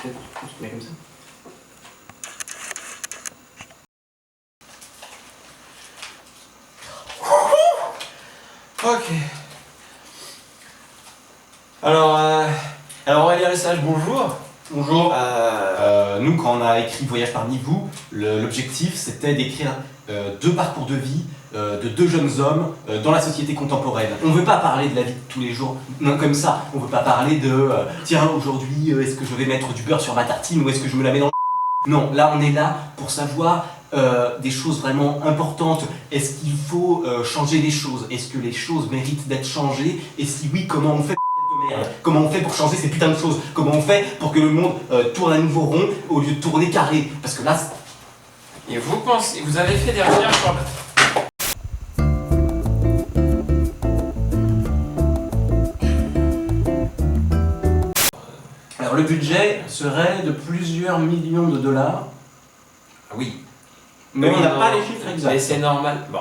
Peut-être tu te mets comme ça. Ok. Alors Aurélien Lesage, bonjour. Bonjour. Nous, quand on a écrit Voyage parmi vous, l'objectif c'était d'écrire 2 parcours de vie de 2 jeunes hommes dans la société contemporaine. On ne veut pas parler de la vie de tous les jours, non comme ça. On ne veut pas parler de tiens, aujourd'hui, est-ce que je vais mettre du beurre sur ma tartine ou est-ce que je me la mets dans le... Non, là on est là pour savoir des choses vraiment importantes. Est-ce qu'il faut changer les choses? Est-ce que les choses méritent d'être changées? Et si oui, comment on fait? Comment on fait pour changer ces putains de choses? Comment on fait pour que le monde tourne à nouveau rond au lieu de tourner carré? Parce que là... Et vous avez fait des recherches sur... Alors le budget serait de plusieurs millions de dollars. Ah oui. Mais on n'a non, pas les chiffres exacts. Mais c'est normal. Bon.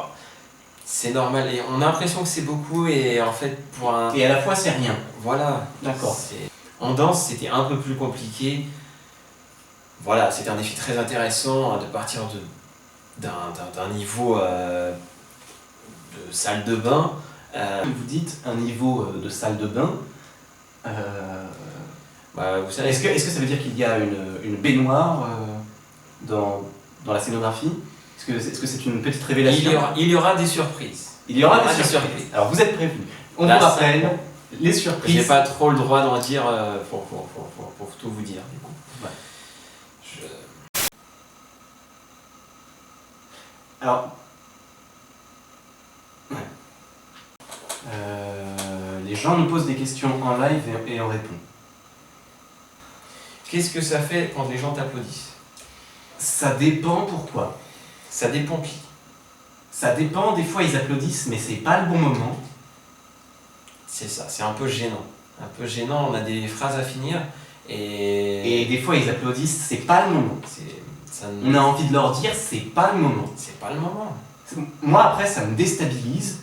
C'est normal. Et on a l'impression que c'est beaucoup et en fait pour un... Et à la fois c'est rien. Voilà. D'accord. En danse, c'était un peu plus compliqué. Voilà, c'était un défi très intéressant de partir d'un niveau de salle de bain. Vous dites un niveau de salle de bain. Vous savez, Est-ce que ça veut dire qu'il y a une baignoire dans la scénographie? Est-ce que c'est une petite révélation? il y aura des surprises. Il y aura des surprises. Alors vous êtes prévenus. On Là, vous rappelle les surprises. J'ai pas trop le droit d'en dire pour tout vous dire. Du coup. Ouais. Je- Alors, ouais. Les gens nous posent des questions en live et on répond. Qu'est-ce que ça fait quand les gens t'applaudissent? Ça dépend pourquoi. Ça dépend qui. Ça dépend, des fois ils applaudissent, mais c'est pas le bon moment. C'est ça, c'est un peu gênant. Un peu gênant, on a des phrases à finir Et des fois ils applaudissent, c'est pas le moment. On a envie de leur dire, c'est pas le moment. C'est pas le moment. Moi après, ça me déstabilise.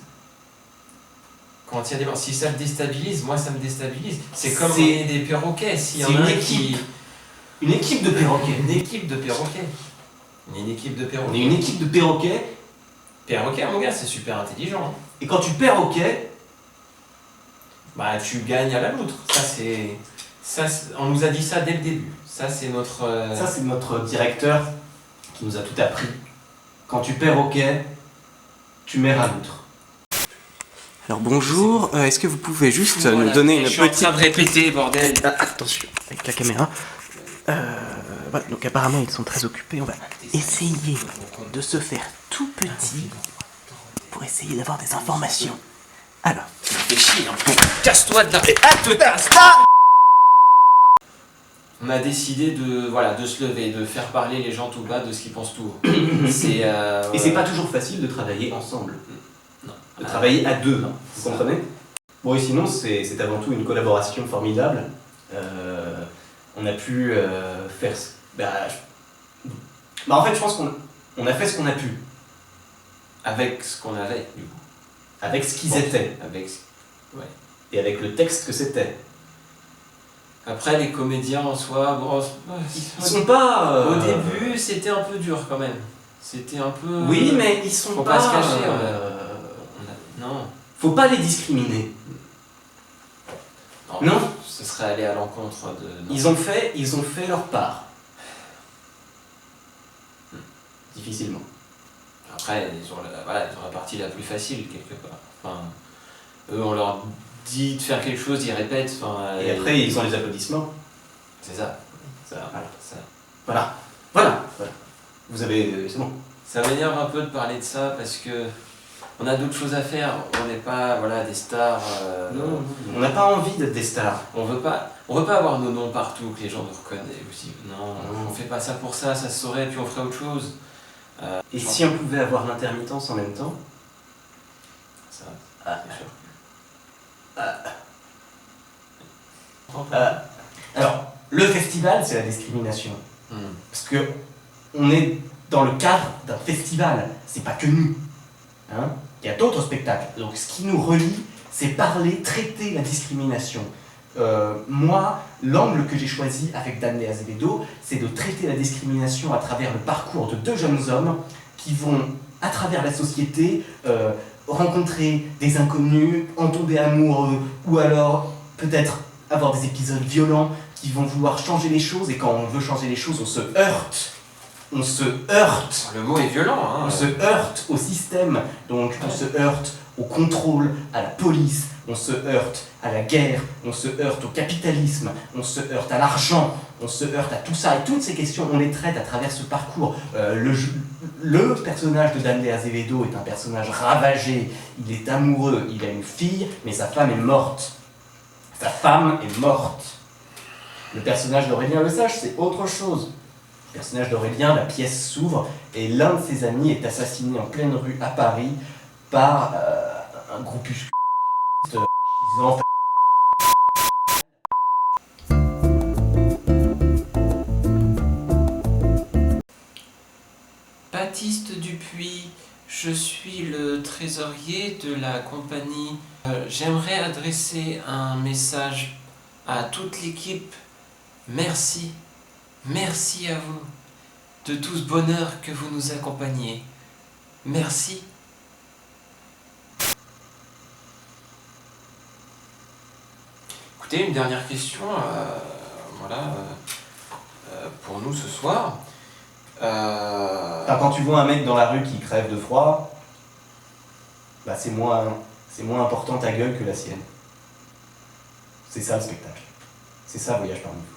Quand il y a des... Si ça me déstabilise, moi ça me déstabilise. C'est comme C'est- on est des perroquets. S'il y en c'est a une un équipe. Une équipe de perroquets. Une équipe de perroquets. On est une équipe de On perroquets. est une équipe de perroquets, Perroquet, mon gars, c'est super intelligent. Hein. et quand tu perroquets, Bah, tu gagnes à la loutre. On nous a dit ça dès le début. Ça, c'est notre... ça c'est notre directeur qui nous a tout appris. Quand tu perroquets, tu mets à l'outre. Alors bonjour, est-ce que vous pouvez juste nous donner une Je suis en petite... train de répéter, bordel. Attention, avec la caméra. Voilà, donc apparemment ils sont très occupés, on va essayer de se faire tout petit pour essayer d'avoir des informations. Alors... Fais chier, hein. Casse-toi de là. On a décidé de se lever, de faire parler les gens tout bas de ce qu'ils pensent tout haut. Et c'est pas toujours facile de travailler ensemble. Non. De travailler à deux, vous comprenez? Bon, et sinon, c'est avant tout une collaboration formidable. On a pu faire... en fait, je pense qu'on a fait ce qu'on a pu. Avec ce qu'on avait, du coup. Avec ce qu'ils étaient. Ouais. Et avec le texte que c'était. Après, les comédiens en soi, bon, Ils sont pas... au début, c'était un peu dur quand même. C'était un peu... Oui, mais ils sont faut pas... pas se cacher. Non. Faut pas les discriminer. Non. Ce serait aller à l'encontre de... non. Ils ont fait leur part. Difficilement. Après, ils ont la partie la plus facile, quelque part. Enfin, eux, on leur dit de faire quelque chose, ils répètent. Enfin, Et après, ils ont les applaudissements. C'est ça. Voilà. Voilà. Vous avez... C'est bon. Ça m'énerve un peu de parler de ça parce que on a d'autres choses à faire. On n'est pas des stars. Non, on n'a pas envie d'être des stars. On veut pas avoir nos noms partout, que les gens nous reconnaissent aussi. Non, on fait pas ça pour ça, ça se saurait, puis on ferait autre chose. Et si on pouvait avoir l'intermittence en même temps? Ça, Ah. sûr. Alors, le festival, c'est la discrimination. Hmm. Parce que on est dans le cadre d'un festival. C'est pas que nous. Hein? Il y a d'autres spectacles. Donc, ce qui nous relie, c'est parler, traiter la discrimination. Moi, l'angle que j'ai choisi avec Danley Azevedo, c'est de traiter la discrimination à travers le parcours de deux jeunes hommes qui vont, à travers la société, rencontrer des inconnus, en tomber amoureux, ou alors peut-être avoir des épisodes violents qui vont vouloir changer les choses, et quand on veut changer les choses, on se heurte. On se heurte. Le mot est violent, hein. On se heurte au système, donc on se heurte au contrôle, à la police, on se heurte à la guerre, on se heurte au capitalisme, on se heurte à l'argent, on se heurte à tout ça. Et toutes ces questions, on les traite à travers ce parcours. Le personnage de Danley Azevedo est un personnage ravagé, il est amoureux, il a une fille, mais sa femme est morte. Sa femme est morte. Le personnage d'Aurélien Lesage, c'est autre chose. Le personnage d'Aurélien, la pièce s'ouvre et l'un de ses amis est assassiné en pleine rue à Paris par un groupuscule disant... Baptiste Dupuis, je suis le trésorier de la compagnie. J'aimerais adresser un message à toute l'équipe. Merci, merci à vous de tout ce bonheur que vous nous accompagnez. Merci. Écoutez, une dernière question, pour nous ce soir. Quand tu vois un mec dans la rue qui crève de froid, bah c'est moins important ta gueule que la sienne. C'est ça le spectacle. C'est ça Voyage parmi vous.